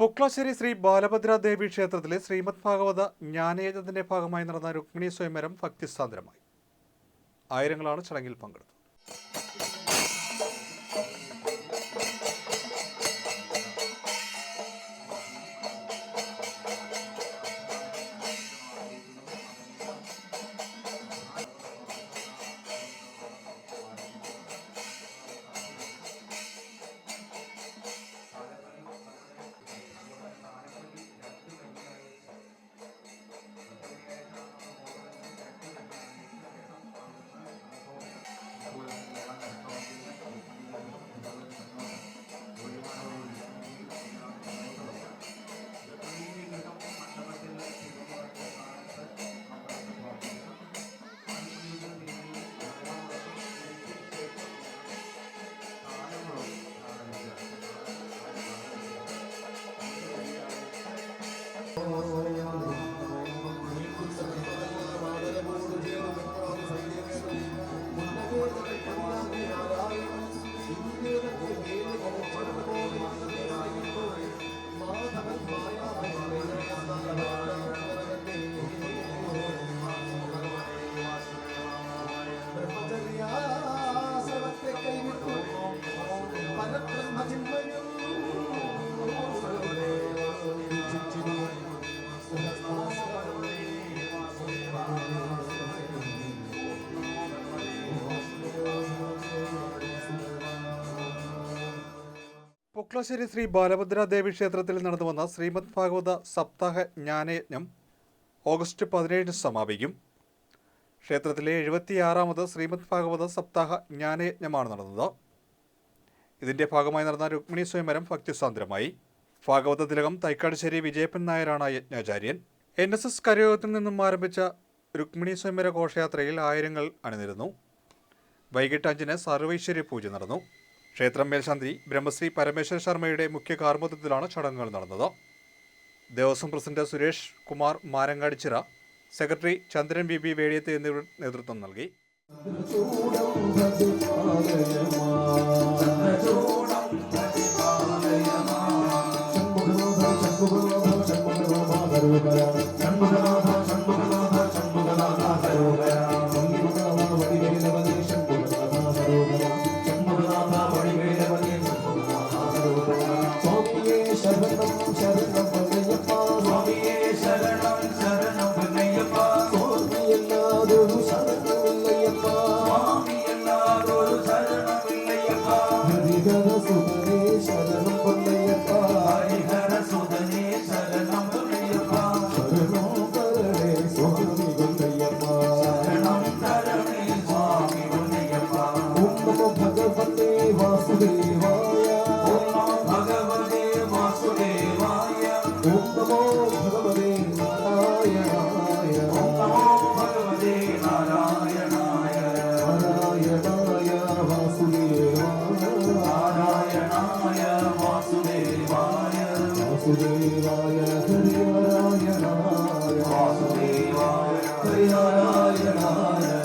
പൊക്ലാശ്ശേരി ശ്രീ ബാലഭദ്രാദേവി ക്ഷേത്രത്തിലെ ശ്രീമദ് ഭാഗവത ജ്ഞാനയജ്ഞത്തിന്റെ ഭാഗമായി നടന്ന രുക്മിണി സ്വയംവരം ഭക്തിസാന്ദ്രമായി. ആയിരങ്ങളാണ് ചടങ്ങിൽ പങ്കെടുത്തത്. പൊക്ലാശ്ശേരി ശ്രീ ബാലഭദ്രാദേവി ക്ഷേത്രത്തിൽ നടന്നുവന്ന ശ്രീമദ് ഭാഗവത സപ്താഹ ജ്ഞാനയജ്ഞം ഓഗസ്റ്റ് 17 സമാപിക്കും. ക്ഷേത്രത്തിലെ 76ാമത് ശ്രീമദ് ഭാഗവത സപ്താഹ ജ്ഞാനയജ്ഞമാണ് നടന്നത്. ഇതിന്റെ ഭാഗമായി നടന്ന രുക്മിണി സ്വയംവരം ഭക്തിസാന്ദ്രമായി. ഭാഗവത തിലകം തൈക്കാടുശ്ശേരി വിജയപ്പൻ നായരാണ് യജ്ഞാചാര്യൻ. NSS കരയോഗത്തിൽ നിന്നും ആരംഭിച്ച രുക്മിണി സ്വയംവര ഘോഷയാത്രയിൽ ആയിരങ്ങൾ അണിനിരന്നു. വൈകിട്ട് 5-ന് സർവൈശ്വര്യ പൂജ നടന്നു. ക്ഷേത്രം മേൽശാന്തി ബ്രഹ്മശ്രീ പരമേശ്വര ശർമ്മയുടെ മുഖ്യ കാർമ്മികത്വത്തിലാണ് ചടങ്ങുകൾ നടന്നത്. ദേവസ്വം പ്രസിഡന്റ് സുരേഷ് കുമാർ മാരങ്ങാടിച്ചിറ, സെക്രട്ടറി ചന്ദ്രൻ ബി വേടിയത്ത് എന്നിവർ നേതൃത്വം നൽകി. Hare Narayana